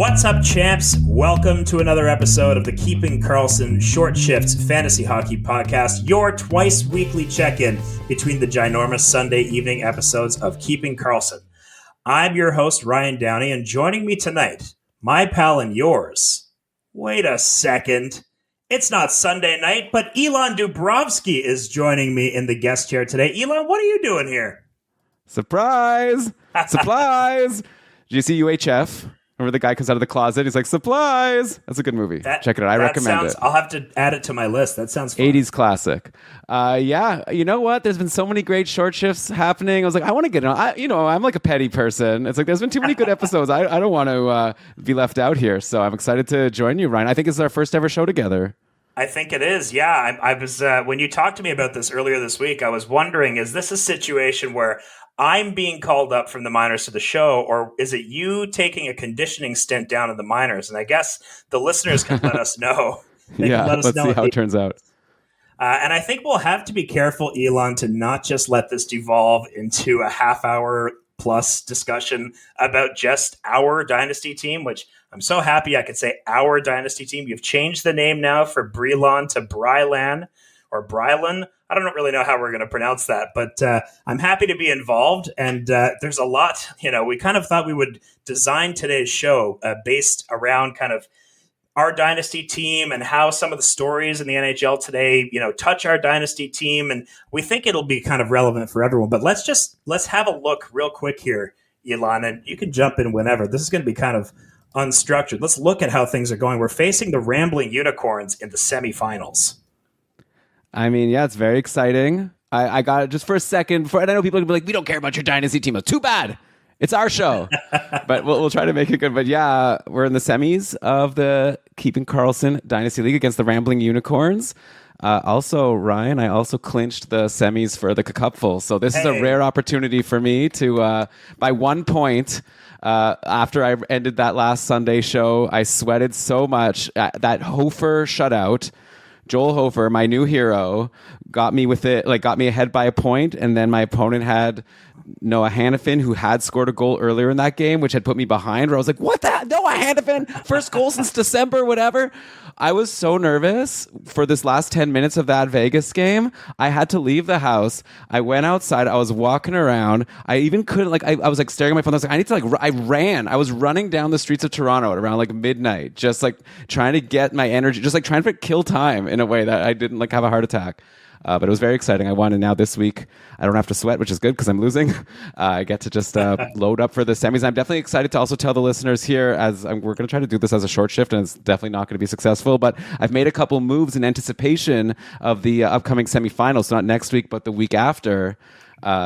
What's up, champs? Welcome to another episode of the Keeping Karlsson Short Shifts Fantasy Hockey Podcast, your twice-weekly check-in between the ginormous Sunday evening episodes of Keeping Karlsson. I'm your host, Ryan Downey, and joining me tonight, my pal and yours. Wait a second. It's not Sunday night, but Elan Dubrovsky is joining me in the guest chair today. Elan, what are you doing here? Surprise! Supplies! Did you see UHF? Remember the guy comes out of the closet? He's like, supplies! That's a good movie. Check it out. I recommend it. I'll have to add it to my list. That sounds fun. 80s classic. Yeah, you know what? There's been so many great short shifts happening. I was like, I want to get on. I'm like a petty person. It's like, there's been too many good episodes. I don't want to be left out here. So I'm excited to join you, Ryan. I think it's our first ever show together. I think it is, yeah. I was when you talked to me about this earlier this week, I was wondering, is this a situation where I'm being called up from the minors to the show, or is it you taking a conditioning stint down in the minors? And I guess the listeners can let us know. Let's see how it turns out. And I think we'll have to be careful, Elan, to not just let this devolve into a half-hour plus discussion about just our dynasty team, which I'm so happy I could say our dynasty team. You've changed the name now for Brelon to Brylan or Brylan. I don't really know how we're going to pronounce that, but I'm happy to be involved. And there's a lot, we kind of thought we would design today's show based around kind of our dynasty team and how some of the stories in the NHL today, touch our dynasty team. And we think it'll be kind of relevant for everyone. But let's have a look real quick here, Elan, and you can jump in whenever. This is going to be kind of unstructured. Let's look at how things are going. We're facing the Rambling Unicorns in the semifinals. I mean, yeah, it's very exciting. I got it just for a second. And I know people are going to be like, we don't care about your dynasty team. Too bad. It's our show. But we'll try to make it good. But yeah, we're in the semis of the Keeping Karlsson Dynasty League against the Rambling Unicorns. Also, Ryan, I also clinched the semis for the Cupful. So this is a rare opportunity for me to, by 1 point, after I ended that last Sunday show, I sweated so much. That Hofer shutout, Joel Hofer, my new hero, got me ahead by a point, and then my opponent had Noah Hannafin, who had scored a goal earlier in that game, which had put me behind, where I was like, what the hell? Noah Hannafin? First goal since December, whatever. I was so nervous for this last 10 minutes of that Vegas game. I had to leave the house. I went outside. I was walking around. I even couldn't, I was staring at my phone. I was like, I need to, I ran. I was running down the streets of Toronto at around midnight, just trying to get my energy, just trying to kill time in a way that I didn't have a heart attack. But it was very exciting. I won, and now this week I don't have to sweat, which is good because I'm losing. I get to just load up for the semis. I'm definitely excited to also tell the listeners here, we're going to try to do this as a short shift, and it's definitely not going to be successful. But I've made a couple moves in anticipation of the upcoming semifinals, so not next week, but the week after.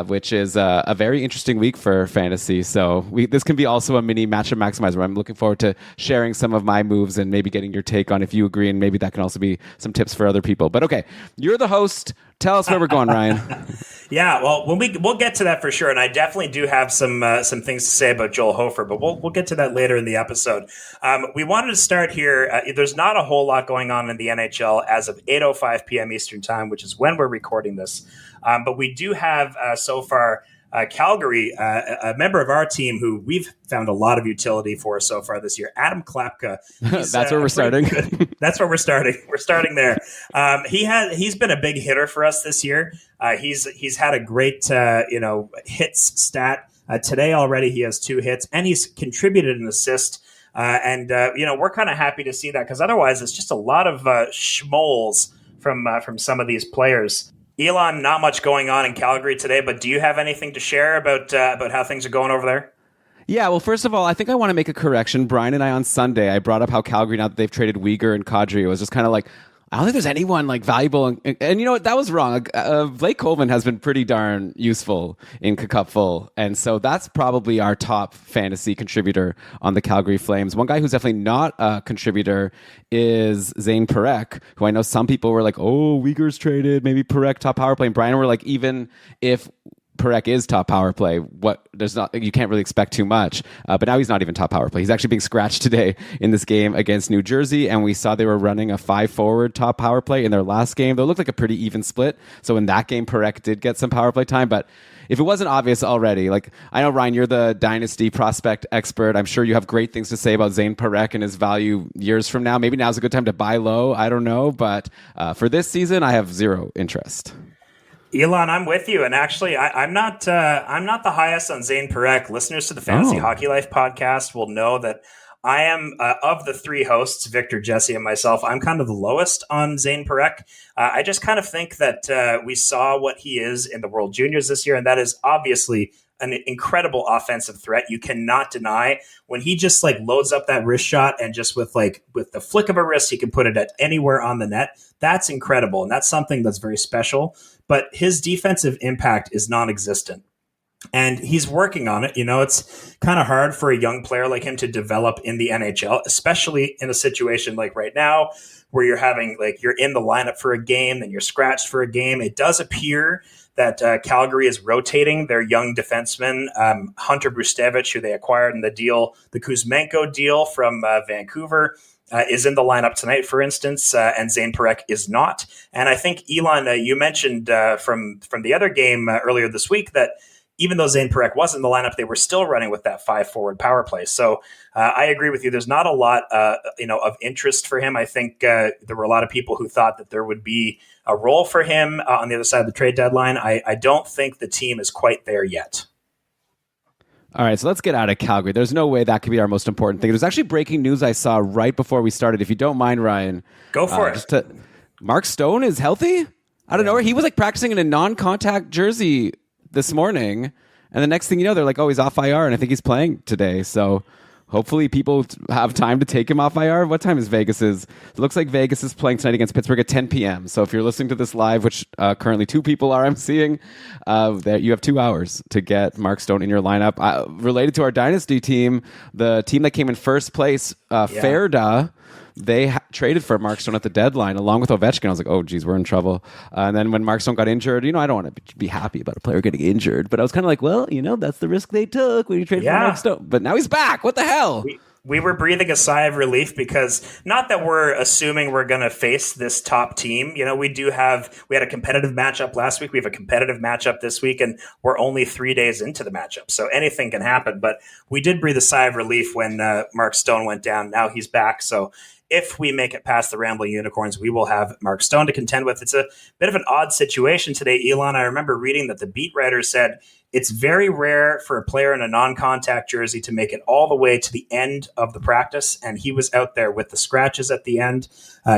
Which is a very interesting week for fantasy. So this can be also a mini matchup maximizer. I'm looking forward to sharing some of my moves and maybe getting your take on if you agree, and maybe that can also be some tips for other people. But okay, you're the host. Tell us where we're going, Ryan. Yeah, well, we'll get to that for sure, and I definitely do have some things to say about Joel Hofer, but we'll get to that later in the episode. We wanted to start here. There's not a whole lot going on in the NHL as of 8:05 p.m. Eastern Time, which is when we're recording this. But we do have so far Calgary, a member of our team who we've found a lot of utility for so far this year, Adam Klapka. That's where we're starting. That's where we're starting. We're starting there. He's been a big hitter for us this year. He's had a great hits stat today already. He has 2 hits, and he's contributed an assist. We're kind of happy to see that, because otherwise it's just a lot of schmoles from some of these players. Elan, not much going on in Calgary today, but do you have anything to share about how things are going over there? Yeah, well, first of all, I think I want to make a correction. Brian and I on Sunday, I brought up how Calgary, now that they've traded Uyghur and Kadri, it was just kind of like, I don't think there's anyone valuable. And you know what? That was wrong. Blake Coleman has been pretty darn useful in Cupful. And so that's probably our top fantasy contributor on the Calgary Flames. One guy who's definitely not a contributor is Zayne Parekh, who I know some people were like, oh, Uyghur's traded, maybe Parekh top power play. And Brian were like, even if Parekh is top power play, you can't really expect too much. But now he's not even top power play. He's actually being scratched today in this game against New Jersey, and we saw they were running a 5-forward top power play in their last game. Though it looked like a pretty even split. So in that game, Parekh did get some power play time, but if it wasn't obvious already, like, I know, Ryan, you're the dynasty prospect expert. I'm sure you have great things to say about Zayne Parekh and his value years from now. Maybe now's a good time to buy low. I don't know. But for this season, I have zero interest. Elan, I'm with you, and actually, I'm not the highest on Zayne Parekh. Listeners to the Fantasy Hockey Life podcast will know that I am of the three hosts, Victor, Jesse, and myself. I'm kind of the lowest on Zayne Parekh. I just kind of think that we saw what he is in the World Juniors this year, and that is obviously an incredible offensive threat. You cannot deny when he just like loads up that wrist shot and just with the flick of a wrist, he can put it at anywhere on the net. That's incredible, and that's something that's very special. But his defensive impact is non-existent. And he's working on it. You know, it's kind of hard for a young player like him to develop in the NHL, especially in a situation like right now where you're in the lineup for a game, then you're scratched for a game. It does appear that Calgary is rotating their young defenseman, Hunter Brzustewicz, who they acquired in the Kuzmenko deal from Vancouver, is in the lineup tonight, for instance, and Zayne Parekh is not. And I think, Elan, you mentioned from the other game earlier this week that even though Zayne Parekh was in the lineup, they were still running with that 5-forward power play. So I agree with you. There's not a lot of interest for him. I think there were a lot of people who thought that there would be a role for him on the other side of the trade deadline. I don't think the team is quite there yet. All right, so let's get out of Calgary. There's no way that could be our most important thing. There's actually breaking news I saw right before we started. If you don't mind, Ryan. Go for it. Mark Stone is healthy? I don't know. He was like practicing in a non-contact jersey this morning, and the next thing you know, they're like, oh, he's off IR, and I think he's playing today. So hopefully people have time to take him off IR. What time is Vegas's? It looks like Vegas is playing tonight against Pittsburgh at 10 p.m. So if you're listening to this live, which currently 2 people are, I'm seeing, that you have 2 hours to get Mark Stone in your lineup. Related to our dynasty team, the team that came in first place, Ferda, they traded for Mark Stone at the deadline along with Ovechkin. I was like, oh, geez, we're in trouble. And then when Mark Stone got injured, I don't want to be happy about a player getting injured, but I was kind of like, well, that's the risk they took when you traded for Mark Stone. But now he's back. What the hell? We were breathing a sigh of relief because not that we're assuming we're going to face this top team. We had a competitive matchup last week. We have a competitive matchup this week, and we're only 3 days into the matchup. So anything can happen. But we did breathe a sigh of relief when Mark Stone went down. Now he's back. So if we make it past the Rambling Unicorns, we will have Mark Stone to contend with. It's a bit of an odd situation today, Elan. I remember reading that the beat writer said it's very rare for a player in a non-contact jersey to make it all the way to the end of the practice, and he was out there with the scratches at the end,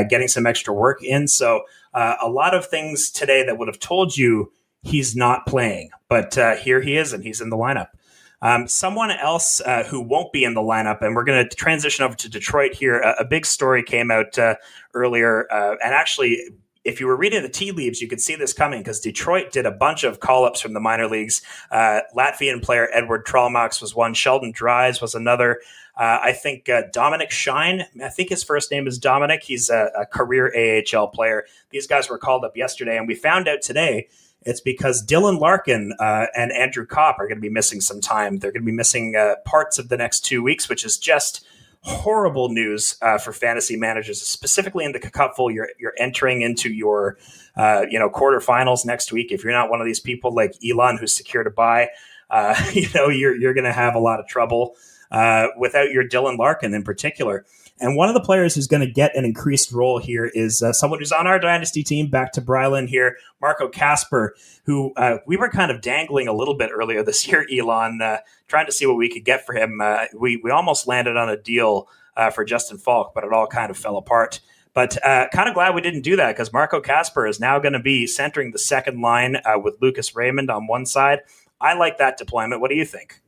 getting some extra work in. So a lot of things today that would have told you he's not playing, but here he is, and he's in the lineup. Someone else who won't be in the lineup, and we're going to transition over to Detroit here. A big story came out earlier, and actually, if you were reading the tea leaves, you could see this coming because Detroit did a bunch of call-ups from the minor leagues. Latvian player Edward Tralmax was one. Sheldon Dries was another. I think Dominic Shine, I think his first name is Dominic. He's a career AHL player. These guys were called up yesterday, and we found out today it's because Dylan Larkin and Andrew Copp are going to be missing some time. They're going to be missing parts of the next 2 weeks, which is just horrible news for fantasy managers, specifically in the Cupful. You're entering into your quarterfinals next week. If you're not one of these people like Elan who's secured a bye, you're going to have a lot of trouble without your Dylan Larkin in particular. And one of the players who's going to get an increased role here is someone who's on our dynasty team, back to Brylan here, Marco Kasper, who we were kind of dangling a little bit earlier this year, Elan, trying to see what we could get for him. We almost landed on a deal for Justin Faulk, but it all kind of fell apart. But kind of glad we didn't do that because Marco Kasper is now going to be centering the second line with Lucas Raymond on one side. I like that deployment. What do you think?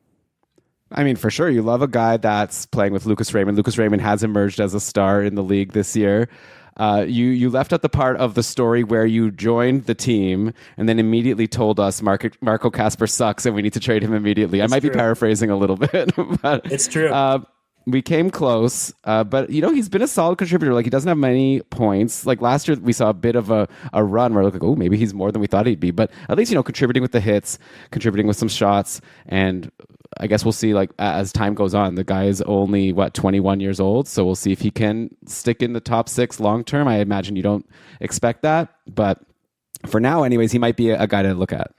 I mean, for sure, you love a guy that's playing with Lucas Raymond. Lucas Raymond has emerged as a star in the league this year. You left out the part of the story where you joined the team and then immediately told us Marco Kasper sucks and we need to trade him immediately. I might be paraphrasing a little bit, but it's true. we came close, but he's been a solid contributor. Like, he doesn't have many points. Like last year, we saw a bit of a run where like, oh, maybe he's more than we thought he'd be. But at least contributing with the hits, contributing with some shots, and I guess we'll see. Like as time goes on, the guy is only 21 years old, so we'll see if he can stick in the top 6 long term. I imagine you don't expect that, but for now, anyways, he might be a guy to look at.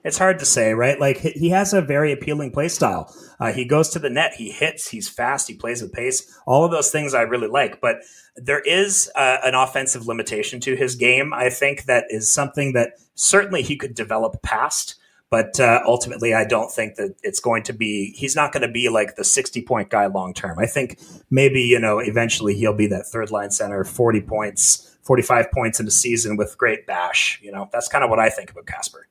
It's hard to say, right? Like, he has a very appealing play style. He goes to the net, he hits, he's fast, he plays with pace. All of those things I really like. But there is an offensive limitation to his game, I think, that is something that certainly he could develop past. But ultimately, I don't think that it's going to be, he's not going to be like the 60-point guy long term. I think maybe, eventually he'll be that third line center, 40 points, 45 points in a season with great bash. That's kind of what I think about Kasper.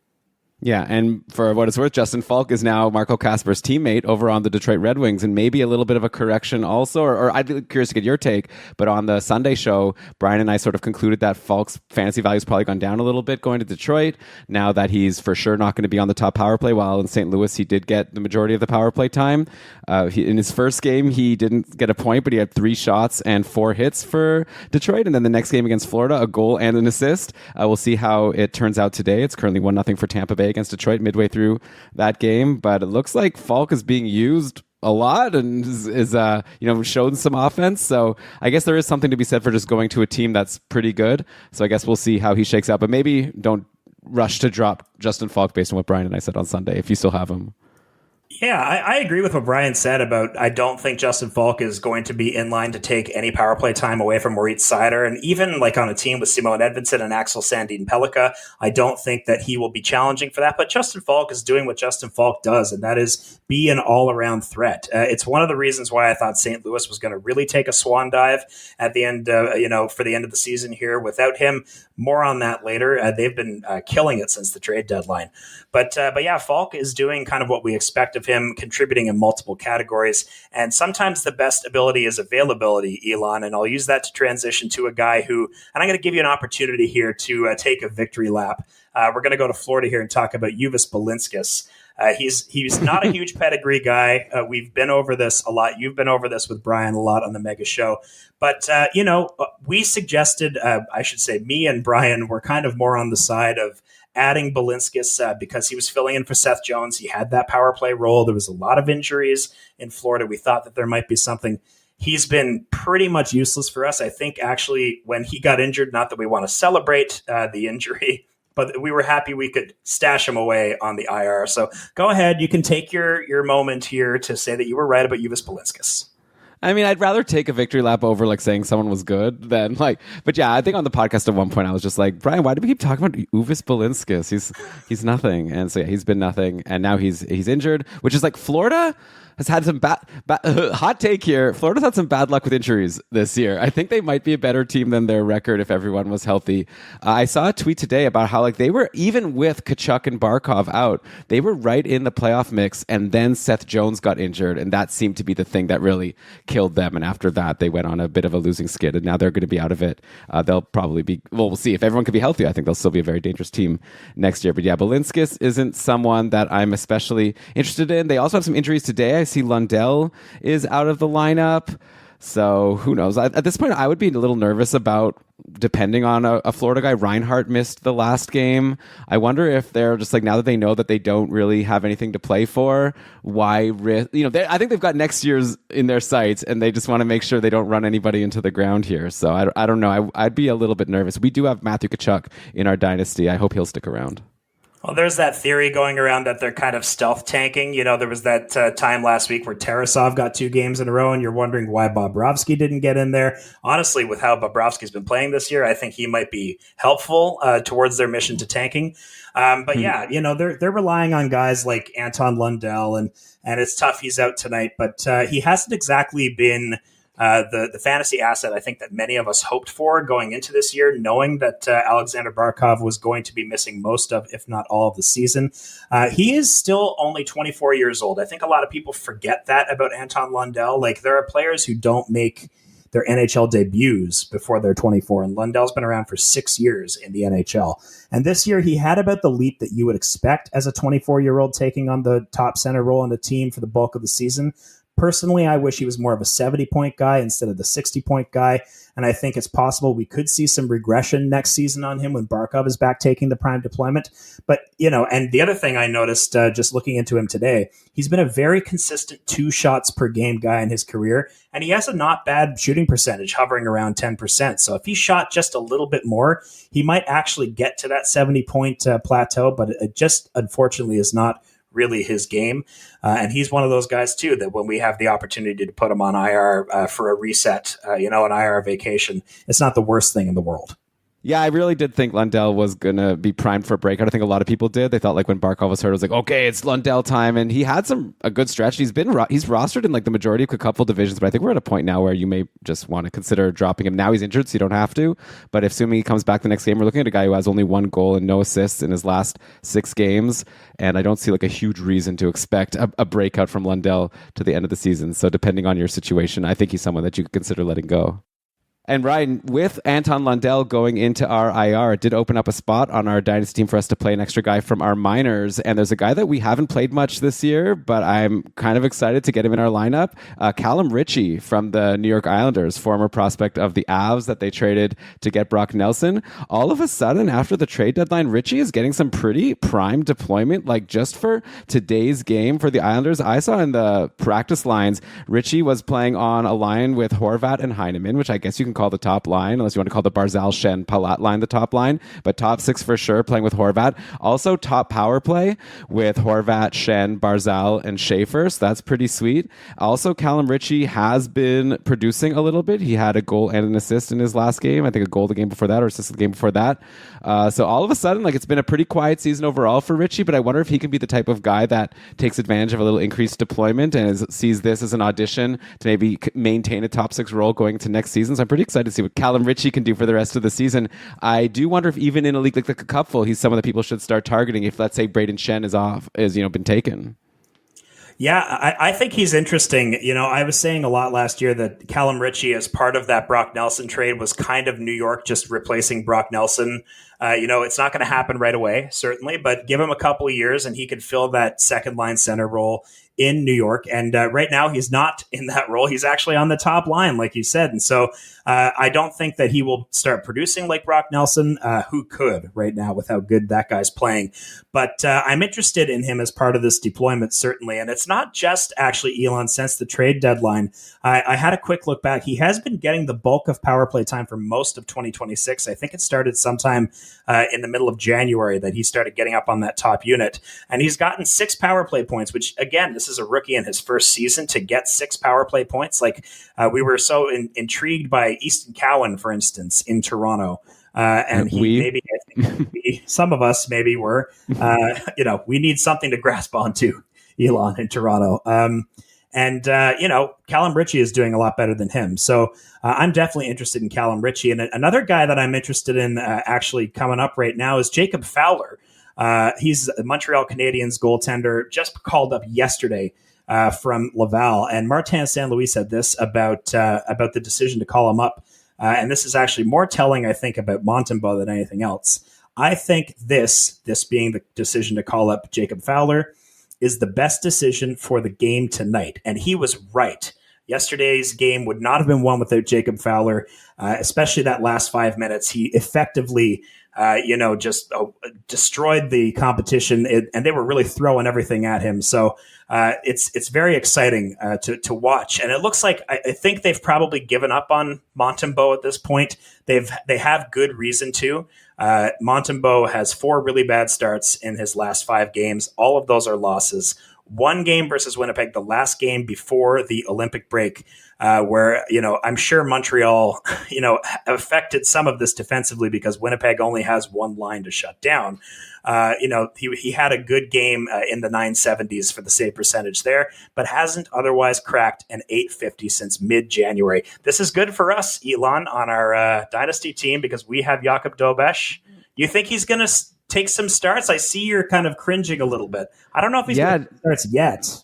Yeah, and for what it's worth, Justin Faulk is now Marco Kasper's teammate over on the Detroit Red Wings, and maybe a little bit of a correction also, or I'd be curious to get your take, but on the Sunday show, Brian and I sort of concluded that Faulk's fantasy value's probably gone down a little bit going to Detroit, now that he's for sure not going to be on the top power play, while in St. Louis he did get the majority of the power play time. In his first game, he didn't get a point, but he had 3 shots and 4 hits for Detroit, and then the next game against Florida, a goal and an assist. We'll see how it turns out today. It's currently 1-0 for Tampa Bay against Detroit midway through that game, but it looks like Faulk is being used a lot and is showing some offense. So I guess there is something to be said for just going to a team that's pretty good. So I guess we'll see how he shakes out, but maybe don't rush to drop Justin Faulk based on what Brian and I said on Sunday, if you still have him. Yeah, I agree with what Brian said about I don't think Justin Faulk is going to be in line to take any power play time away from Moritz Seider. And even like on a team with Simon Edvinsson and Axel Sandin Pellikka, I don't think that he will be challenging for that. But Justin Faulk is doing what Justin Faulk does, and that is be an all-around threat. It's one of the reasons why I thought St. Louis was going to really take a swan dive at the end, for the end of the season here. Without him, more on that later. They've been killing it since the trade deadline. But yeah, Faulk is doing kind of what we expect of him, contributing in multiple categories. And sometimes the best ability is availability, Elan. And I'll use that to transition to a guy who, and I'm going to give you an opportunity here to take a victory lap. We're going to go to Florida here and talk about Uvis Balinskis. He's not a huge pedigree guy. We've been over this a lot. You've been over this with Brian a lot on the Mega Show. But, we suggested, me and Brian were kind of more on the side of adding Balinskis because he was filling in for Seth Jones. He had that power play role. There was a lot of injuries in Florida. We thought that there might be something. He's been pretty much useless for us. I think actually when he got injured, not that we want to celebrate the injury, but we were happy we could stash him away on the IR. So go ahead. You can take your moment here to say that you were right about Uvis Balinskis. I mean, I'd rather take a victory lap over like saying someone was good than but yeah, I think on the podcast at one point I was just like, Brian, why do we keep talking about Uvis Balinskis? He's nothing. And so yeah, he's been nothing. And now he's injured, which is like Florida has had some bad hot take here. Florida's had some bad luck with injuries this year. I think they might be a better team than their record if everyone was healthy. I saw a tweet today about how they were, even with Tkachuk and Barkov out, they were right in the playoff mix, and then Seth Jones got injured, and that seemed to be the thing that really killed them. And after that, they went on a bit of a losing skid, and now they're going to be out of it. They'll probably be, we'll see. If everyone can be healthy, I think they'll still be a very dangerous team next year. But yeah, Balinskis isn't someone that I'm especially interested in. They also have some injuries today. I see Lundell is out of the lineup. So who knows? At this point, I would be a little nervous about depending on a Florida guy. Reinhart missed the last game. I wonder if they're just now that they know that they don't really have anything to play for, why risk? I think they've got next year's in their sights, and they just want to make sure they don't run anybody into the ground here. So I don't know. I'd be a little bit nervous. We do have Matthew Tkachuk in our dynasty. I hope he'll stick around. Well, there's that theory going around that they're kind of stealth tanking. There was that time last week where Tarasov got 2 games in a row, and you're wondering why Bobrovsky didn't get in there. Honestly, with how Bobrovsky's been playing this year, I think he might be helpful towards their mission to tanking. But yeah, they're relying on guys like Anton Lundell, and it's tough he's out tonight, but he hasn't exactly been the fantasy asset I think that many of us hoped for going into this year, knowing that Alexander Barkov was going to be missing most of, if not all of the season. He is still only 24 years old. I think a lot of people forget that about Anton Lundell. There are players who don't make their NHL debuts before they're 24, and Lundell's been around for 6 years in the NHL. And this year he had about the leap that you would expect as a 24-year-old taking on the top center role in the team for the bulk of the season. Personally, I wish he was more of a 70-point guy instead of the 60-point guy. And I think it's possible we could see some regression next season on him when Barkov is back taking the prime deployment. But, and the other thing I noticed just looking into him today, he's been a very consistent 2 shots per game guy in his career. And he has a not bad shooting percentage hovering around 10%. So if he shot just a little bit more, he might actually get to that 70-point plateau. But it just unfortunately is not really his game. And he's one of those guys, too, that when we have the opportunity to put him on IR for a reset, an IR vacation, it's not the worst thing in the world. Yeah, I really did think Lundell was going to be primed for a breakout. I think a lot of people did. They thought like when Barkov was hurt, it was like, okay, it's Lundell time. And he had a good stretch. He's rostered in like the majority of a couple divisions, but I think we're at a point now where you may just want to consider dropping him. Now he's injured, so you don't have to. But assuming he comes back the next game, we're looking at a guy who has only 1 goal and no assists in his last 6 games. And I don't see like a huge reason to expect a breakout from Lundell to the end of the season. So depending on your situation, I think he's someone that you could consider letting go. And Ryan, with Anton Lundell going into our IR, it did open up a spot on our dynasty team for us to play an extra guy from our minors. And there's a guy that we haven't played much this year, but I'm kind of excited to get him in our lineup. Calum Ritchie from the New York Islanders, former prospect of the Avs that they traded to get Brock Nelson. All of a sudden, after the trade deadline, Ritchie is getting some pretty prime deployment. Like just for today's game for the Islanders, I saw in the practice lines, Ritchie was playing on a line with Horvat and Heineman, which I guess you can call the top line, unless you want to call the Barzal, Shen, Palat line the top line, but top 6 for sure, playing with Horvat. Also top power play with Horvat, Shen, Barzal, and Schaefer, so that's pretty sweet. Also, Calum Ritchie has been producing a little bit. He had a goal and an assist in his last game. I think a goal the game before that, or assist the game before that. So all of a sudden, like, it's been a pretty quiet season overall for Ritchie, but I wonder if he can be the type of guy that takes advantage of a little increased deployment and sees this as an audition to maybe maintain a top 6 role going into next season. So I'm pretty excited to see what Calum Ritchie can do for the rest of the season. I do wonder if even in a league like the Cupful, he's someone that people should start targeting if, let's say, Braden Shen is been taken. Yeah, I think he's interesting. I was saying a lot last year that Calum Ritchie, as part of that Brock Nelson trade, was kind of New York just replacing Brock Nelson. It's not going to happen right away, certainly, but give him a couple of years and he could fill that second line center role in New York. And right now he's not in that role. He's actually on the top line, like you said. And so I don't think that he will start producing like Brock Nelson, who could right now with how good that guy's playing. But I'm interested in him as part of this deployment, certainly. And it's not just actually Elan since the trade deadline. I had a quick look back. He has been getting the bulk of power play time for most of 2026. I think it started sometime in the middle of January that he started getting up on that top unit. And he's gotten 6 power play points, which, again, this is a rookie in his first season to get 6 power play points. Like we were so intrigued by Easton Cowan, for instance, in Toronto. And some of us maybe were, we need something to grasp onto, Elan, in Toronto. Calum Ritchie is doing a lot better than him. So I'm definitely interested in Calum Ritchie. And another guy that I'm interested in actually coming up right now is Jakub Fowler. He's a Montreal Canadiens goaltender, just called up yesterday from Laval. And Martin St. Louis said this about the decision to call him up. And this is actually more telling, I think, about Montembeault than anything else. I think this being the decision to call up Jakub Fowler is the best decision for the game tonight. And he was right. Yesterday's game would not have been won without Jakub Fowler, especially that last 5 minutes. He effectively, just destroyed the competition, and they were really throwing everything at him. So it's very exciting to watch. And it looks like I think they've probably given up on Montembeault at this point. They have good reason to. Montembeault has 4 really bad starts in his last 5 games. All of those are losses. 1 game versus Winnipeg, the last game before the Olympic break, where, I'm sure Montreal, affected some of this defensively because Winnipeg only has 1 line to shut down. He had a good game in the 970s for the save percentage there, but hasn't otherwise cracked an 850 since mid-January. This is good for us, Elan, on our dynasty team because we have Jakub Dobes. You think he's going to take some starts? I see you're kind of cringing a little bit. I don't know if he's going to take starts yet.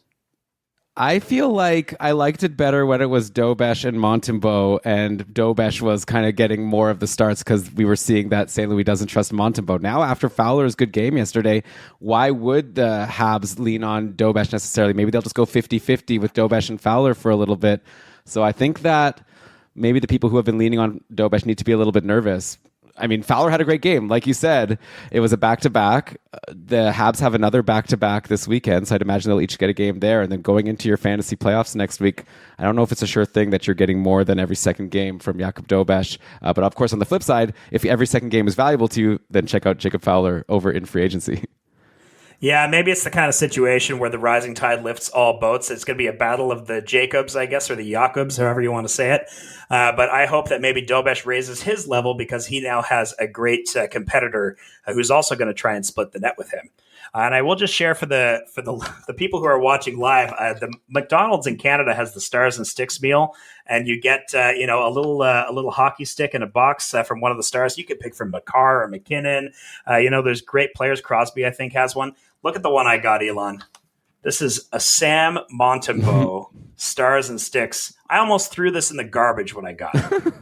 I feel like I liked it better when it was Dobes and Montembeault, and Dobes was kind of getting more of the starts because we were seeing that St. Louis doesn't trust Montembeault. Now, after Fowler's good game yesterday, why would the Habs lean on Dobes necessarily? Maybe they'll just go 50-50 with Dobes and Fowler for a little bit. So I think that maybe the people who have been leaning on Dobes need to be a little bit nervous. I mean, Fowler had a great game. Like you said, it was a back-to-back. The Habs have another back-to-back this weekend, so I'd imagine they'll each get a game there. And then going into your fantasy playoffs next week, I don't know if it's a sure thing that you're getting more than every second game from Jakub Dobes. But of course, on the flip side, if every second game is valuable to you, then check out Jacob Fowler over in free agency. Yeah, maybe it's the kind of situation where the rising tide lifts all boats. It's going to be a battle of the Jakubs, I guess, or the Jakubs, however you want to say it. But I hope that maybe Dobes raises his level because he now has a great competitor who's also going to try and split the net with him. And I will just share for the people who are watching live, the McDonald's in Canada has the Stars and Sticks meal, and you get a little hockey stick in a box from one of the Stars. You could pick from Makar or McKinnon. There's great players. Crosby, I think, has one. Look at the one I got, Elan. This is a Sam Montembeault Stars and Sticks. I almost threw this in the garbage when I got it.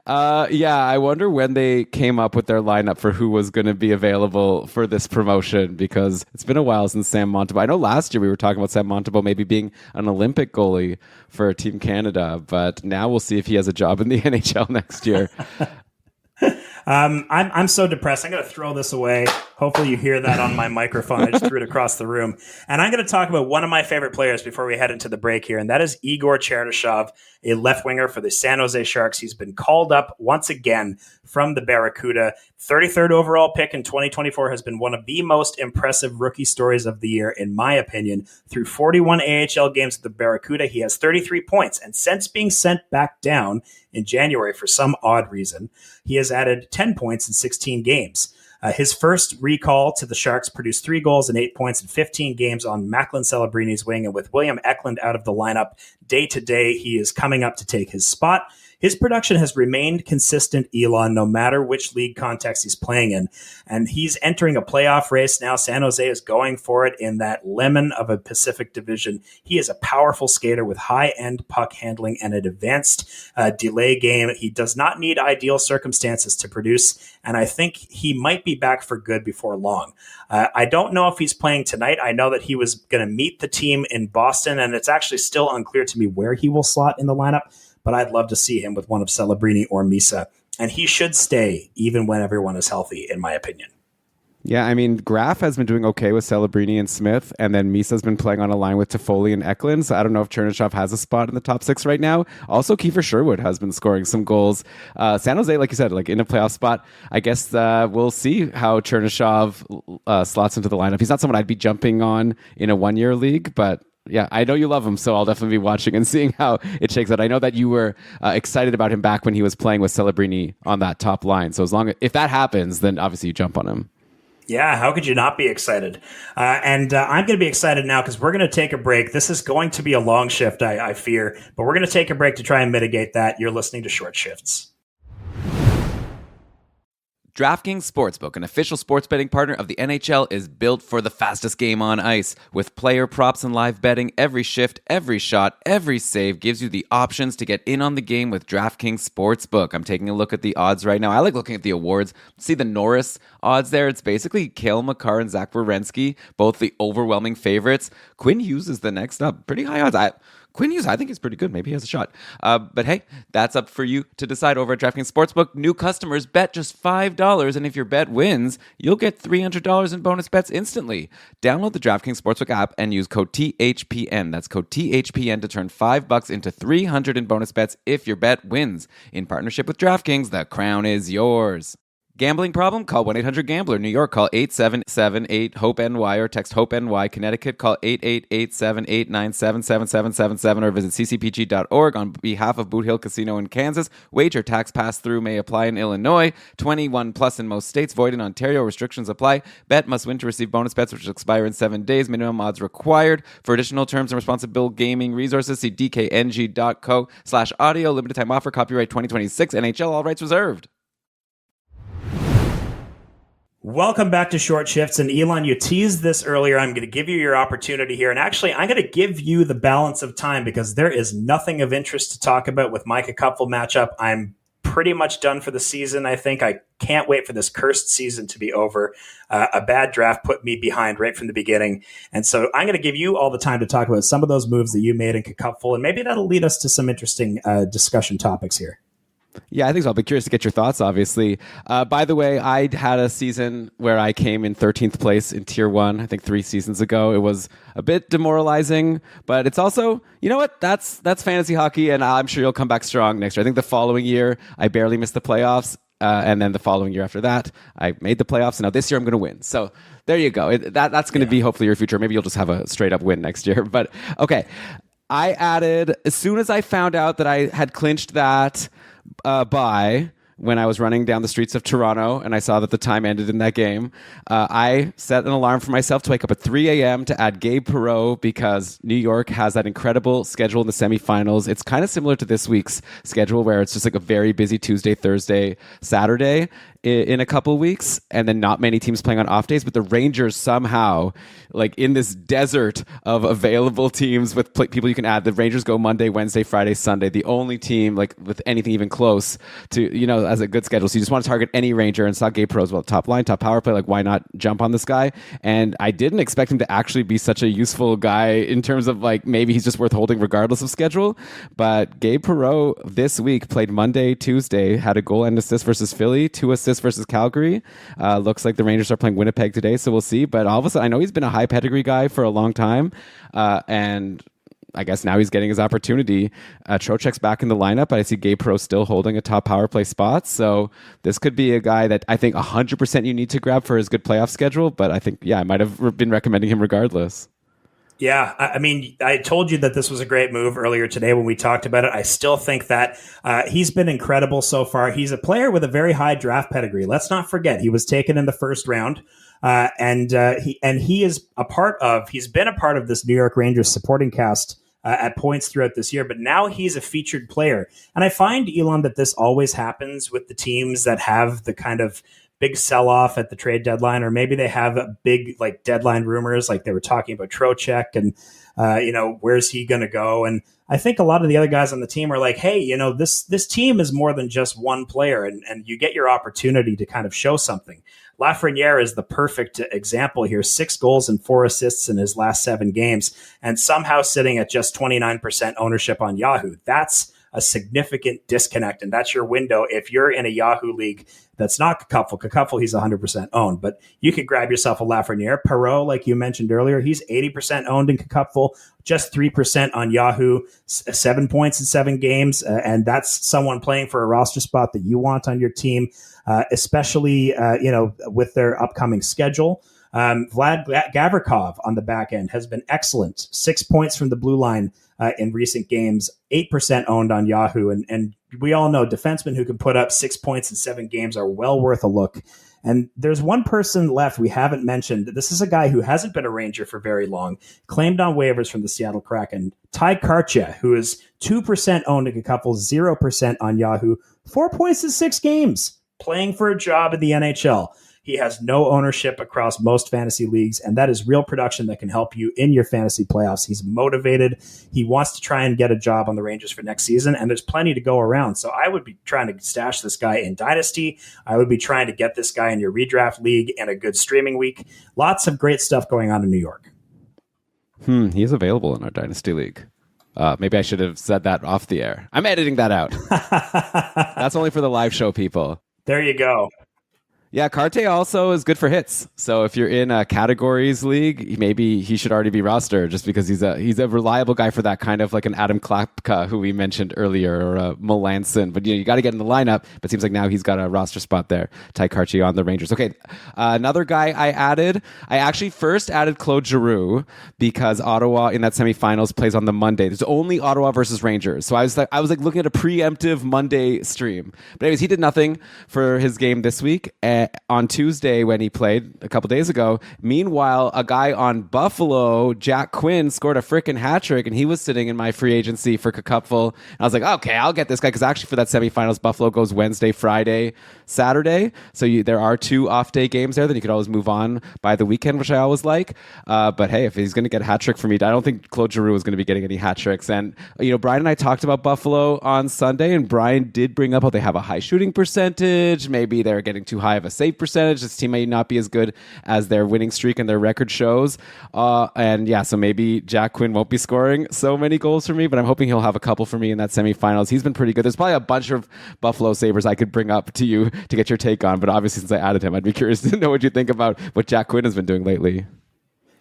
I wonder when they came up with their lineup for who was going to be available for this promotion, because it's been a while since Sam Montembeault. I know last year we were talking about Sam Montembeault maybe being an Olympic goalie for Team Canada, but now we'll see if he has a job in the NHL next year. I'm so depressed. I'm going to throw this away. Hopefully you hear that on my microphone. I just threw it across the room. And I'm going to talk about one of my favorite players before we head into the break here, and that is Igor Chernyshov, a left winger for the San Jose Sharks. He's been called up once again from the Barracuda. 33rd overall pick in 2024 has been one of the most impressive rookie stories of the year, in my opinion. Through 41 AHL games with the Barracuda, he has 33 points. And since being sent back down in January for some odd reason, he has added 10 points in 16 games. His first recall to the Sharks produced 3 goals and 8 points in 15 games on Macklin Celebrini's wing. And with William Eklund out of the lineup day to day, he is coming up to take his spot. His production has remained consistent, Elan, no matter which league context he's playing in. And he's entering a playoff race now. San Jose is going for it in that lemon of a Pacific division. He is a powerful skater with high-end puck handling and an advanced delay game. He does not need ideal circumstances to produce, and I think he might be back for good before long. I don't know if he's playing tonight. I know that he was going to meet the team in Boston, and it's actually still unclear to me where he will slot in the lineup. But I'd love to see him with one of Celebrini or Misa. And he should stay even when everyone is healthy, in my opinion. Yeah, I mean, Graf has been doing okay with Celebrini and Smith, and then Misa's been playing on a line with Toffoli and Eklund, so I don't know if Chernyshov has a spot in the top 6 right now. Also, Kiefer Sherwood has been scoring some goals. San Jose, like you said, like in a playoff spot. I guess we'll see how Chernyshov slots into the lineup. He's not someone I'd be jumping on in a one-year league, but yeah, I know you love him, so I'll definitely be watching and seeing how it shakes out. I know that you were excited about him back when he was playing with Celebrini on that top line. So if that happens, then obviously you jump on him. Yeah, how could you not be excited? And I'm going to be excited now because we're going to take a break. This is going to be a long shift, I fear, but we're going to take a break to try and mitigate that. You're listening to Short Shifts. DraftKings Sportsbook, an official sports betting partner of the NHL, is built for the fastest game on ice. With player props and live betting, every shift, every shot, every save gives you the options to get in on the game with DraftKings Sportsbook. I'm taking a look at the odds right now. I like looking at the awards. See the Norris odds there? It's basically Cale Makar and Zach Werenski, both the overwhelming favorites. Quinn Hughes is the next up. Pretty high odds. Quinn Hughes, I think he's pretty good. Maybe he has a shot. But hey, that's up for you to decide over at DraftKings Sportsbook. New customers bet just $5, and if your bet wins, you'll get $300 in bonus bets instantly. Download the DraftKings Sportsbook app and use code THPN. That's code THPN to turn $5 into $300 in bonus bets if your bet wins. In partnership with DraftKings, the crown is yours. Gambling problem? Call 1-800-GAMBLER. New York, call 877-8-HOPE-NY or text HOPE-NY. Connecticut, call 888-897-897-7777 or visit ccpg.org. On behalf of Boot Hill Casino in Kansas, wager tax pass-through may apply in Illinois. 21 plus in most states. Void in Ontario. Restrictions apply. Bet must win to receive bonus bets which expire in 7 days. Minimum odds required. For additional terms and responsible gaming resources, see dkng.co/audio. Limited time offer. Copyright 2026. NHL. All rights reserved. Welcome back to Short Shifts. And Elan, you teased this earlier. I'm going to give you your opportunity here. And actually, I'm going to give you the balance of time because there is nothing of interest to talk about with Micah Kupfel matchup. I'm pretty much done for the season. I think I can't wait for this cursed season to be over. A bad draft put me behind right from the beginning. And so I'm going to give you all the time to talk about some of those moves that you made in Kupfel. And maybe that'll lead us to some interesting discussion topics here. Yeah, I think so. I'll be curious to get your thoughts, obviously. By the way, I had a season where I came in 13th place in Tier 1, I think 3 seasons ago. It was a bit demoralizing, but it's also, you know what? That's fantasy hockey, and I'm sure you'll come back strong next year. I think the following year, I barely missed the playoffs, and then the following year after that, I made the playoffs, and now this year I'm going to win. So there you go. That's going to be hopefully your future. Maybe you'll just have a straight-up win next year. But, okay, I added, as soon as I found out that I had clinched that bye when I was running down the streets of Toronto and I saw that the time ended in that game, I set an alarm for myself to wake up at 3 a.m. to add Gabe Perreault because New York has that incredible schedule in the semifinals. It's kind of similar to this week's schedule where it's just like a very busy Tuesday, Thursday, Saturday in a couple of weeks, and then not many teams playing on off days, but the Rangers somehow, like in this desert of available teams with people you can add, the Rangers go Monday, Wednesday, Friday, Sunday, the only team like with anything even close to, you know, as a good schedule. So you just want to target any Ranger and saw Gabe Perreault, well, top line, top power play, like why not jump on this guy? And I didn't expect him to actually be such a useful guy in terms of like maybe he's just worth holding regardless of schedule. But Gabe Perreault this week played Monday, Tuesday, had a goal and assist versus Philly, 2 assists versus Calgary. Looks like the Rangers are playing Winnipeg today, so we'll see. But all of a sudden, I know he's been a high pedigree guy for a long time, and I guess now he's getting his opportunity. Trocheck's back in the lineup, but I see Gabe Perreault still holding a top power play spot. So this could be a guy that I think 100% you need to grab for his good playoff schedule. But I think, I might have been recommending him regardless. Yeah, I mean, I told you that this was a great move earlier today when we talked about it. I still think that he's been incredible so far. He's a player with a very high draft pedigree. Let's not forget, he was taken in the first round, and he's been a part of this New York Rangers supporting cast at points throughout this year, but now he's a featured player. And I find, Elan, that this always happens with the teams that have the kind of big sell-off at the trade deadline, or maybe they have a big like deadline rumors, like they were talking about Trocheck and where's he going to go? And I think a lot of the other guys on the team are like, hey, this team is more than just one player, and you get your opportunity to kind of show something. Lafreniere is the perfect example here. 6 goals and 4 assists in his last 7 games, and somehow sitting at just 29% ownership on Yahoo. That's a significant disconnect, and that's your window. If you're in a Yahoo league that's not Kupfel, he's 100% owned, but you could grab yourself a Lafreniere. Perreault, like you mentioned earlier, he's 80% owned in Kupfel, just 3% on Yahoo, 7 points in 7 games, and that's someone playing for a roster spot that you want on your team, especially with their upcoming schedule. Vlad Gavrikov on the back end has been excellent. 6 points from the blue line in recent games, 8% owned on Yahoo. And we all know defensemen who can put up 6 points in 7 games are well worth a look. And there's one person left we haven't mentioned. This is a guy who hasn't been a Ranger for very long, claimed on waivers from the Seattle Kraken, Ty Karcha, who is 2% owned in a couple, 0% on Yahoo, 4 points in 6 games, playing for a job in the NHL. He has no ownership across most fantasy leagues, and that is real production that can help you in your fantasy playoffs. He's motivated. He wants to try and get a job on the Rangers for next season, and there's plenty to go around. So I would be trying to stash this guy in Dynasty. I would be trying to get this guy in your redraft league and a good streaming week. Lots of great stuff going on in New York. He is available in our Dynasty league. Maybe I should have said that off the air. I'm editing that out. That's only for the live show people. There you go. Yeah, Carte also is good for hits. So if you're in a categories league, maybe he should already be rostered just because he's a reliable guy for that, kind of like an Adam Klapka who we mentioned earlier, or a Melanson. But you got to get in the lineup. But it seems like now he's got a roster spot there. Ty Carte on the Rangers. Okay, another guy I actually first added Claude Giroux because Ottawa in that semifinals plays on the Monday. There's only Ottawa versus Rangers. So I was like looking at a preemptive Monday stream. But anyways, he did nothing for his game this week. And on Tuesday when he played a couple days ago. Meanwhile, a guy on Buffalo, Jack Quinn, scored a freaking hat trick, and he was sitting in my free agency for Cupful. And I was like, okay, I'll get this guy, because actually for that semifinals, Buffalo goes Wednesday, Friday, Saturday. So there are 2 off-day games there that you could always move on by the weekend, which I always like. But hey, if he's going to get a hat trick for me, I don't think Claude Giroux is going to be getting any hat tricks. And Brian and I talked about Buffalo on Sunday, and Brian did bring up how they have a high shooting percentage. Maybe they're getting too high of a save percentage. This team may not be as good as their winning streak and their record shows. So maybe Jack Quinn won't be scoring so many goals for me, but I'm hoping he'll have a couple for me in that semifinals. He's been pretty good. There's probably a bunch of Buffalo Sabres I could bring up to you to get your take on, but obviously since I added him, I'd be curious to know what you think about what Jack Quinn has been doing lately.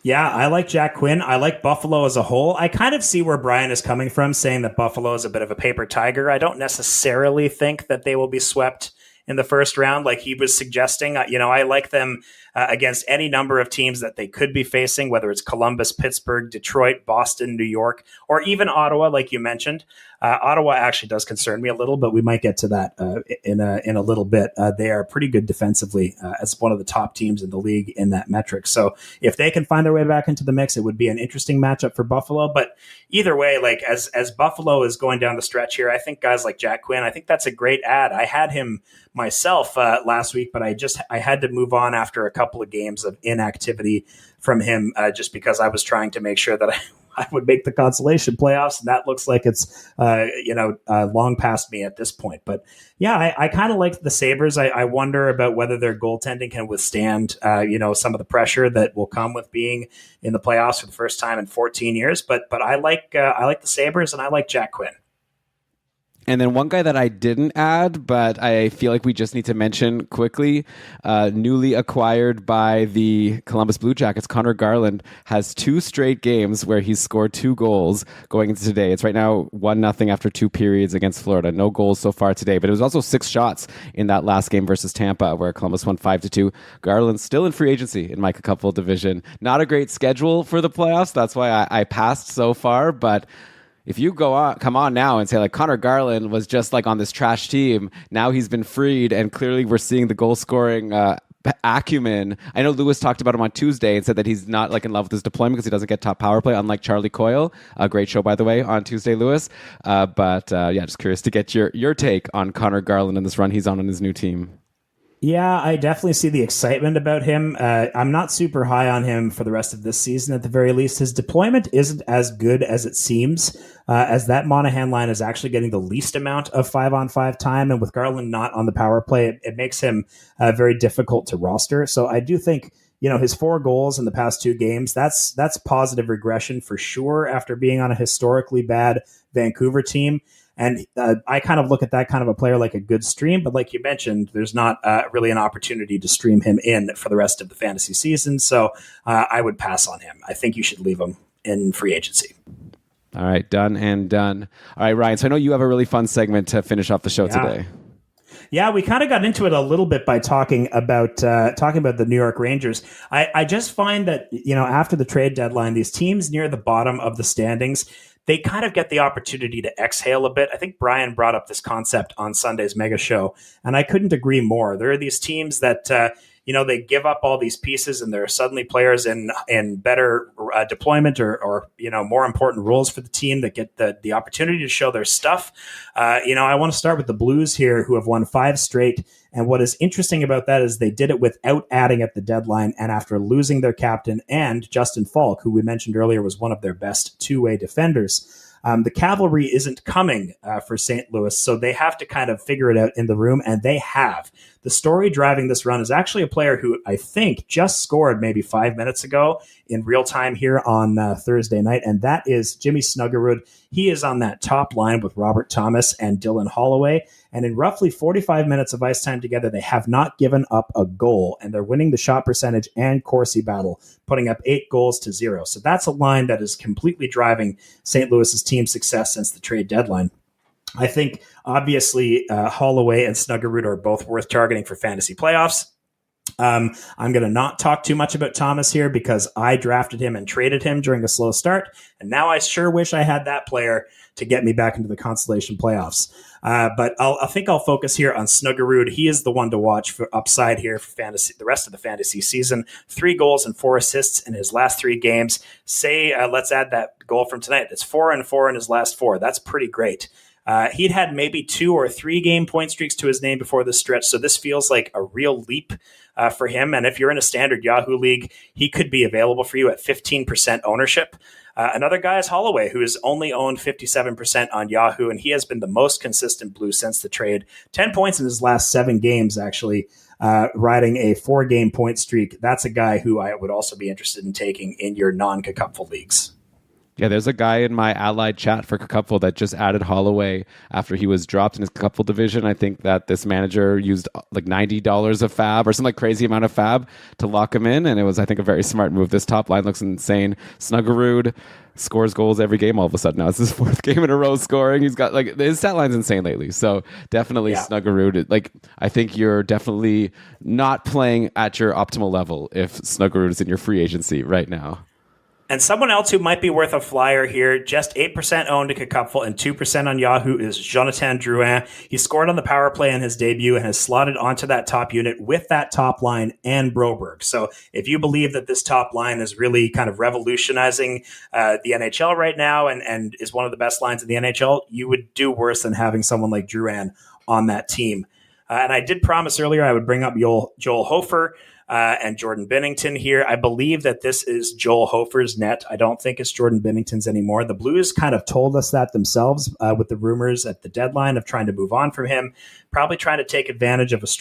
Yeah, I like Jack Quinn. I like Buffalo as a whole. I kind of see where Brian is coming from, saying that Buffalo is a bit of a paper tiger. I don't necessarily think that they will be swept in the first round like he was suggesting. I like them against any number of teams that they could be facing, whether it's Columbus, Pittsburgh, Detroit, Boston, New York, or even Ottawa, like you mentioned. Ottawa actually does concern me a little, but we might get to that in a little bit. They are pretty good defensively as one of the top teams in the league in that metric. So if they can find their way back into the mix, it would be an interesting matchup for Buffalo. But either way, like as Buffalo is going down the stretch here, I think guys like Jack Quinn, I think that's a great ad. I had him myself last week, but I had to move on after a couple of games of inactivity from him just because I was trying to make sure that I would make the consolation playoffs, and that looks like it's long past me at this point. But yeah, I kind of like the Sabres. I wonder about whether their goaltending can withstand some of the pressure that will come with being in the playoffs for the first time in 14 years. But I like the Sabres, and I like Jack Quinn. And then one guy that I didn't add, but I feel like we just need to mention quickly, newly acquired by the Columbus Blue Jackets, Conor Garland, has 2 straight games where he's scored 2 goals going into today. It's right now 1-0 after 2 periods against Florida. No goals so far today, but it was also 6 shots in that last game versus Tampa where Columbus won 5-2. Garland's still in free agency in my couple division. Not a great schedule for the playoffs. That's why I passed so far, but if you come on now and say like Conor Garland was just like on this trash team, now he's been freed, and clearly we're seeing the goal scoring acumen. I know Lewis talked about him on Tuesday and said that he's not like in love with his deployment because he doesn't get top power play, unlike Charlie Coyle. A great show, by the way, on Tuesday, Lewis. Just curious to get your take on Conor Garland and this run he's on his new team. Yeah, I definitely see the excitement about him. I'm not super high on him for the rest of this season at the very least. His deployment isn't as good as it seems, as that Monahan line is actually getting the least amount of 5-on-5 time. And with Garland not on the power play, it makes him very difficult to roster. So I do think, his 4 goals in the past 2 games, that's positive regression for sure after being on a historically bad Vancouver team. And I kind of look at that kind of a player like a good stream, but like you mentioned, there's not really an opportunity to stream him in for the rest of the fantasy season. So I would pass on him. I think you should leave him in free agency. All right, done and done. All right, Ryan, so I know you have a really fun segment to finish off the show today. Yeah, we kind of got into it a little bit by talking about the New York Rangers. I just find that, after the trade deadline, these teams near the bottom of the standings, they kind of get the opportunity to exhale a bit. I think Brian brought up this concept on Sunday's mega show, and I couldn't agree more. There are these teams that, they give up all these pieces and there are suddenly players in better deployment or more important roles for the team that get the opportunity to show their stuff. I want to start with the Blues here, who have won 5 straight. And what is interesting about that is they did it without adding at the deadline and after losing their captain and Justin Faulk, who we mentioned earlier was one of their best 2-way defenders. The cavalry isn't coming for St. Louis, so they have to kind of figure it out in the room, and they have. The story driving this run is actually a player who I think just scored maybe 5 minutes ago in real time here on Thursday night, and that is Jimmy Snuggerud. He is on that top line with Robert Thomas and Dylan Holloway, and in roughly 45 minutes of ice time together, they have not given up a goal, and they're winning the shot percentage and Corsi battle, putting up 8-0. So that's a line that is completely driving St. Louis's team success since the trade deadline. I think, obviously, Holloway and Snuggerud are both worth targeting for fantasy playoffs. I'm going to not talk too much about Thomas here because I drafted him and traded him during a slow start. And now I sure wish I had that player to get me back into the consolation playoffs. But I think I'll focus here on Snuggerud. He is the one to watch for upside here for fantasy, the rest of the fantasy season. 3 goals and 4 assists in his last 3 games. Let's add that goal from tonight. It's 4 and 4 in his last 4. That's pretty great. He'd had maybe 2 or 3 game point streaks to his name before this stretch, so this feels like a real leap for him. And if you're in a standard Yahoo league, he could be available for you at 15% ownership. Another guy is Holloway, who has only owned 57% on Yahoo, and he has been the most consistent Blue since the trade. 10 points in his last 7 games, actually, riding a 4-game point streak. That's a guy who I would also be interested in taking in your non-Cupful leagues. Yeah, there's a guy in my allied chat for Cupful that just added Holloway after he was dropped in his Cupful division. I think that this manager used like $90 of fab or some like crazy amount of fab to lock him in, and it was, I think, a very smart move. This top line looks insane. Snuggerud scores goals every game all of a sudden. Now it's his 4th game in a row scoring. He's got like his stat line's insane lately. So definitely Snuggerud. Like, I think you're definitely not playing at your optimal level if Snuggerud is in your free agency right now. And someone else who might be worth a flyer here, just 8% owned at Cupful and 2% on Yahoo, is Jonathan Drouin. He scored on the power play in his debut and has slotted onto that top unit with that top line and Broberg. So if you believe that this top line is really kind of revolutionizing the NHL right now and is one of the best lines in the NHL, you would do worse than having someone like Drouin on that team. And I did promise earlier I would bring up Joel Hofer and Jordan Binnington here. I believe that this is Joel Hofer's net. I don't think it's Jordan Binnington's anymore. The Blues kind of told us that themselves with the rumors at the deadline of trying to move on from him, probably trying to take advantage of his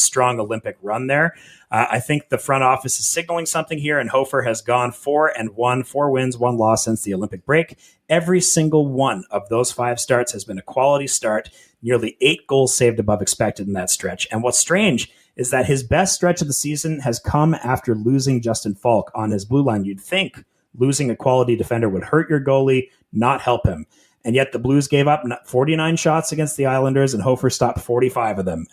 strong Olympic run there. I think the front office is signaling something here, and Hofer has gone 4-1, 4 wins, 1 loss since the Olympic break. Every single one of those 5 starts has been a quality start, nearly 8 goals saved above expected in that stretch. And what's strange is that his best stretch of the season has come after losing Justin Faulk on his blue line. You'd think losing a quality defender would hurt your goalie, not help him. And yet the Blues gave up 49 shots against the Islanders, and Hofer stopped 45 of them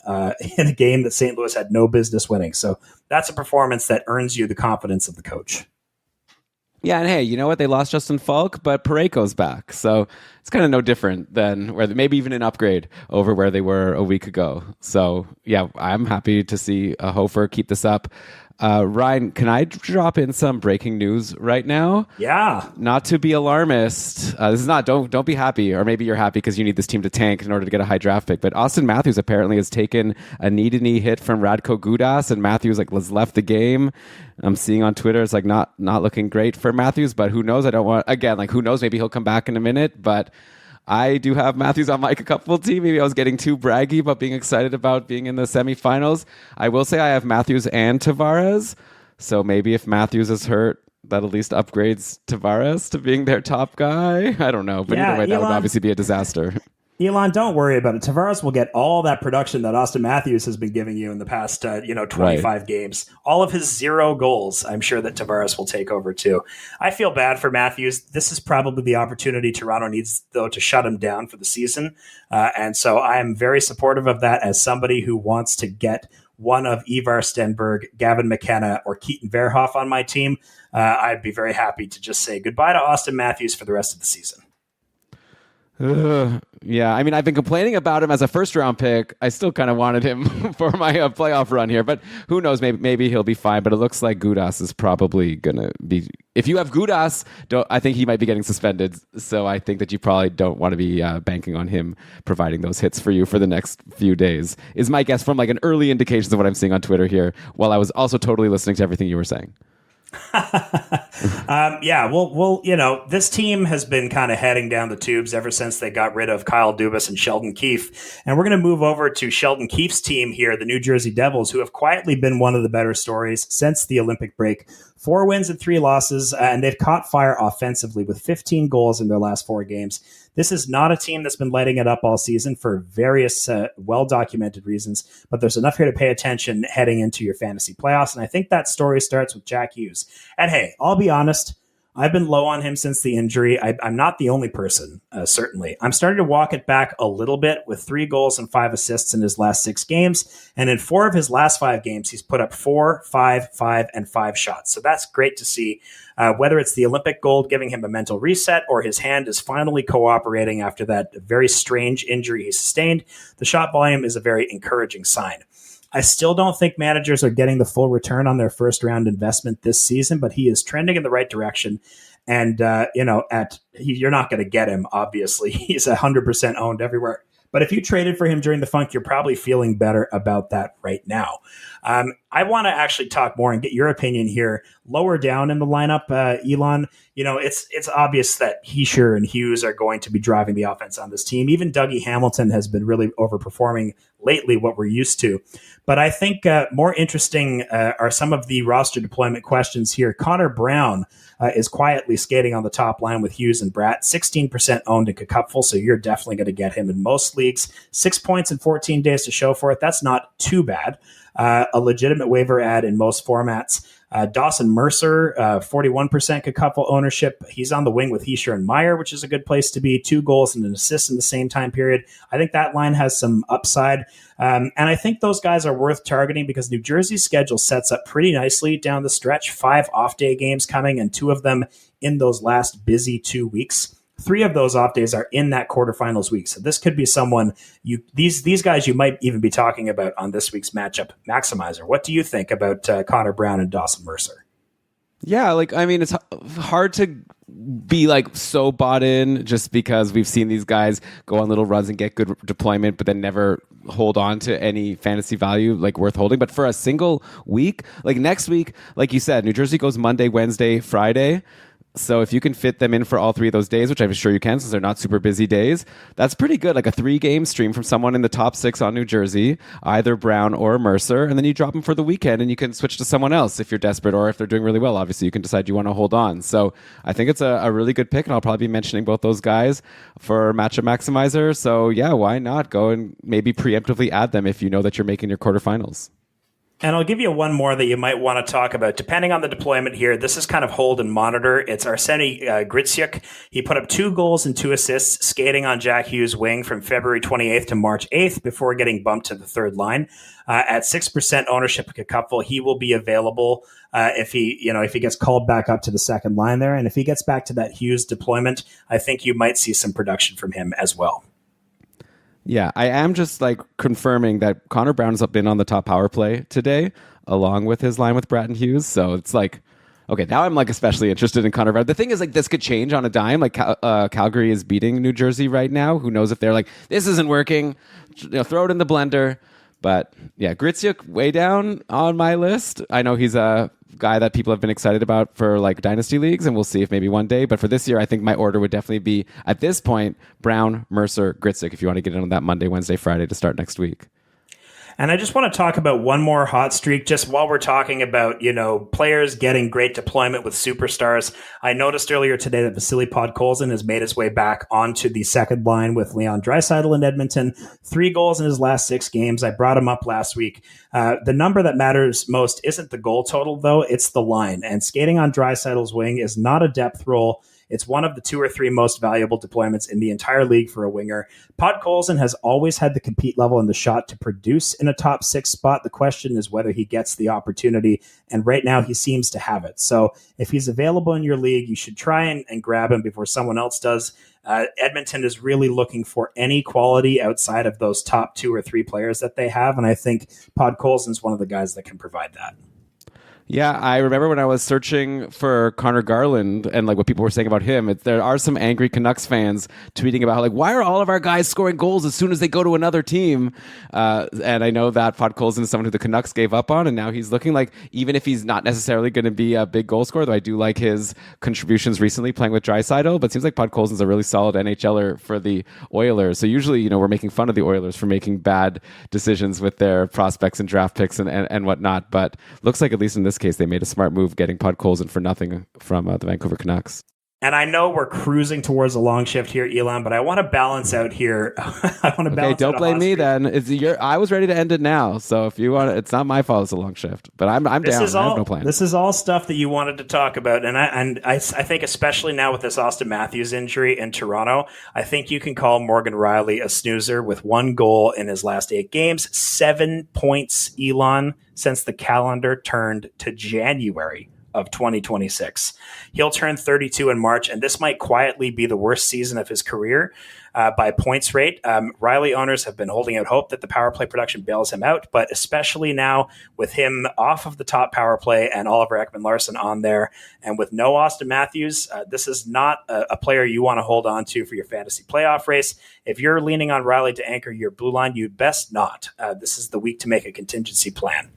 in a game that St. Louis had no business winning. So that's a performance that earns you the confidence of the coach. Yeah, and hey, you know what? They lost Justin Faulk, but Parekho's back. So it's kind of no different than maybe even an upgrade over where they were a week ago. So yeah, I'm happy to see Hofer keep this up. Ryan, can I drop in some breaking news right now? Yeah. Not to be alarmist. This is not, don't be happy, or maybe you're happy because you need this team to tank in order to get a high draft pick. But Austin Matthews apparently has taken a knee-to-knee hit from Radko Gudas, and Matthews has left the game. I'm seeing on Twitter it's not looking great for Matthews, but who knows? Who knows? Maybe he'll come back in a minute, but I do have Matthews on my Cupful team. Maybe I was getting too braggy about being excited about being in the semifinals. I will say I have Matthews and Tavares. So maybe if Matthews is hurt, that at least upgrades Tavares to being their top guy. I don't know. But either way, that would obviously be a disaster. Elan, don't worry about it. Tavares will get all that production that Austin Matthews has been giving you in the past 25 games. All of his 0 goals, I'm sure that Tavares will take over too. I feel bad for Matthews. This is probably the opportunity Toronto needs, though, to shut him down for the season. And so I am very supportive of that as somebody who wants to get one of Ivar Stenberg, Gavin McKenna, or Keaton Verhoff on my team. I'd be very happy to just say goodbye to Austin Matthews for the rest of the season. Yeah, I mean, I've been complaining about him as a first-round pick. I still kind of wanted him for my playoff run here, but who knows? Maybe he'll be fine. But it looks like Gudas is probably going to be... If you have Gudas, I think he might be getting suspended. So I think that you probably don't want to be banking on him providing those hits for you for the next few days, is my guess from an early indications of what I'm seeing on Twitter here, while I was also totally listening to everything you were saying. This team has been kind of heading down the tubes ever since they got rid of Kyle Dubas and Sheldon Keefe. And we're going to move over to Sheldon Keefe's team here, the New Jersey Devils, who have quietly been one of the better stories since the Olympic break. 4 wins and 3 losses, and they've caught fire offensively with 15 goals in their last 4 games. This is not a team that's been lighting it up all season for various well-documented reasons, but there's enough here to pay attention heading into your fantasy playoffs, and I think that story starts with Jack Hughes. And hey, I'll be honest, I've been low on him since the injury. I'm not the only person, certainly. I'm starting to walk it back a little bit with 3 goals and 5 assists in his last 6 games. And in 4 of his last 5 games, he's put up 4, 5, 5, and 5 shots. So that's great to see. Whether it's the Olympic gold giving him a mental reset or his hand is finally cooperating after that very strange injury he sustained, the shot volume is a very encouraging sign. I still don't think managers are getting the full return on their first round investment this season, but he is trending in the right direction. And, you're not going to get him, obviously. He's 100% owned everywhere. But if you traded for him during the funk, you're probably feeling better about that right now. I want to actually talk more and get your opinion here. Lower down in the lineup, Elan, it's obvious that Hischier and Hughes are going to be driving the offense on this team. Even Dougie Hamilton has been really overperforming lately, what we're used to. But I think more interesting are some of the roster deployment questions here. Connor Brown is quietly skating on the top line with Hughes and Bratt, 16% owned in Cupful, so you're definitely going to get him in most leagues. 6 points in 14 days to show for it. That's not too bad. A legitimate waiver ad in most formats. Dawson Mercer, 41% Cupful ownership. He's on the wing with Hischier and Meyer, which is a good place to be. 2 goals and an assist in the same time period. I think that line has some upside. And I think those guys are worth targeting because New Jersey's schedule sets up pretty nicely down the stretch. 5 off-day games coming and 2 of them in those last busy 2 weeks. 3 of those off days are in that quarterfinals week. So this could be someone these guys you might even be talking about on this week's matchup maximizer. What do you think about Connor Brown and Dawson Mercer? Yeah, it's hard to be so bought in just because we've seen these guys go on little runs and get good deployment, but then never hold on to any fantasy value worth holding. But for a single week, next week, like you said, New Jersey goes Monday, Wednesday, Friday. So if you can fit them in for all 3 of those days, which I'm sure you can since they're not super busy days, that's pretty good. A 3-game stream from someone in the top 6 on New Jersey, either Brown or Mercer, and then you drop them for the weekend and you can switch to someone else if you're desperate or if they're doing really well. Obviously, you can decide you want to hold on. So I think it's a really good pick, and I'll probably be mentioning both those guys for Matchup Maximizer. So yeah, why not go and maybe preemptively add them if you know that you're making your quarterfinals. And I'll give you one more that you might want to talk about. Depending on the deployment here, this is kind of hold and monitor. It's Arseny Griciuk. He put up 2 goals and 2 assists skating on Jack Hughes' wing from February 28th to March 8th before getting bumped to the third line. At 6% ownership of Cupful, he will be available if he gets called back up to the second line there. And if he gets back to that Hughes deployment, I think you might see some production from him as well. Yeah, I am just confirming that Connor Brown's been on the top power play today, along with his line with Bratt and Hughes. So it's okay, now I'm especially interested in Connor Brown. The thing is this could change on a dime. Calgary is beating New Jersey right now. Who knows if they're this isn't working? Throw it in the blender. But yeah, Griciuk way down on my list. I know he's a guy that people have been excited about for dynasty leagues, and we'll see if maybe one day. But for this year, I think my order would definitely be at this point Brown, Mercer, Griciuk. If you want to get in on that Monday, Wednesday, Friday to start next week. And I just want to talk about one more hot streak, just while we're talking about, players getting great deployment with superstars. I noticed earlier today that Vasily Podkolzin has made his way back onto the second line with Leon Draisaitl in Edmonton. 3 goals in his last 6 games. I brought him up last week. The number that matters most isn't the goal total, though. It's the line. And skating on Draisaitl's wing is not a depth role. It's one of the 2 or 3 most valuable deployments in the entire league for a winger. Podkolzin has always had the compete level and the shot to produce in a top 6 spot. The question is whether he gets the opportunity, and right now he seems to have it. So if he's available in your league, you should try and grab him before someone else does. Edmonton is really looking for any quality outside of those top 2 or 3 players that they have, and I think Podkolzin is one of the guys that can provide that. Yeah, I remember when I was searching for Conor Garland and what people were saying about him. There are some angry Canucks fans tweeting about why are all of our guys scoring goals as soon as they go to another team? And I know that Podkolzin is someone who the Canucks gave up on, and now he's looking even if he's not necessarily going to be a big goal scorer, though I do like his contributions recently playing with Draisaitl, but it seems like Podkolzin's a really solid NHLer for the Oilers. So usually, we're making fun of the Oilers for making bad decisions with their prospects and draft picks and whatnot, but looks like at least in this case, they made a smart move getting Podkolzin for nothing from the Vancouver Canucks. And I know we're cruising towards a long shift here, Elan, but I want to balance out here. I want to balance. Don't blame me then. I was ready to end it now. So if you want, it's not my fault. It's a long shift, but I'm down. I have no plan. This is all stuff that you wanted to talk about, and I think especially now with this Austin Matthews injury in Toronto, I think you can call Morgan Rielly a snoozer with 1 goal in his last 8 games, 7 points, Elan, since the calendar turned to January of 2026. He'll turn 32 in March, and this might quietly be the worst season of his career by points rate. Rielly owners have been holding out hope that the power play production bails him out, but especially now with him off of the top power play and Oliver Ekman-Larsson on there, and with no Austin Matthews, this is not a player you want to hold on to for your fantasy playoff race. If you're leaning on Rielly to anchor your blue line, you'd best not. This is the week to make a contingency plan.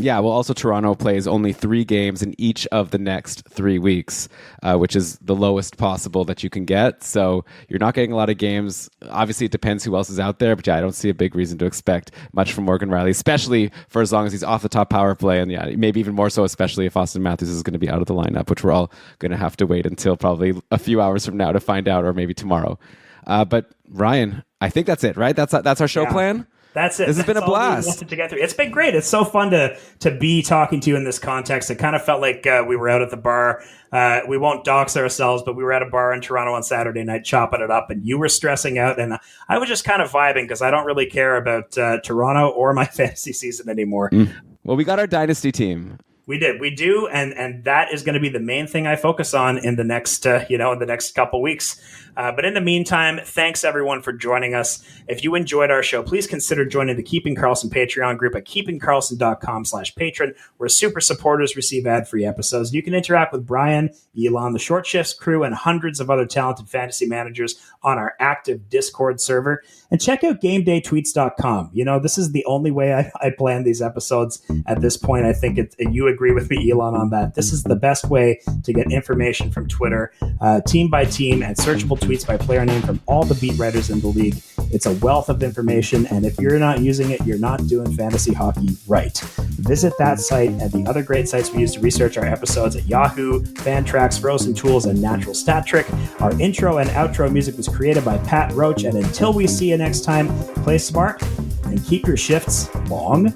Yeah, well, also Toronto plays only 3 games in each of the next 3 weeks, which is the lowest possible that you can get. So you're not getting a lot of games. Obviously, it depends who else is out there, but yeah, I don't see a big reason to expect much from Morgan Rielly, especially for as long as he's off the top power play, and yeah, maybe even more so, especially if Austin Matthews is going to be out of the lineup, which we're all going to have to wait until probably a few hours from now to find out, or maybe tomorrow. But Ryan, I think that's it, right? That's our show plan. That's it. This has been a blast. To get through. It's been great. It's so fun to be talking to you in this context. It kind of felt like we were out at the bar. We won't dox ourselves, but we were at a bar in Toronto on Saturday night chopping it up, and you were stressing out, and I was just kind of vibing because I don't really care about Toronto or my fantasy season anymore. Well, we got our dynasty team. We do, and that is going to be the main thing I focus on in the next, in the next couple weeks. But in the meantime, thanks everyone for joining us. If you enjoyed our show, please consider joining the Keeping Karlsson Patreon group at keepingkarlsson.com/patron, where super supporters receive ad-free episodes. You can interact with Brian, Elan, the Short Shifts crew, and hundreds of other talented fantasy managers on our active Discord server. And check out GameDayTweets.com. This is the only way I plan these episodes at this point. I think and you agree with me, Elan, on that. This is the best way to get information from Twitter, team by team, and searchable tweets by player name from all the beat writers in the league. It's a wealth of information, and if you're not using it, you're not doing fantasy hockey right. Visit that site and the other great sites we use to research our episodes at Yahoo, Fantrax, Frozen Tools, and Natural Stat Trick. Our intro and outro music was created by Pat Roach, and until we see you next time, play smart and keep your shifts long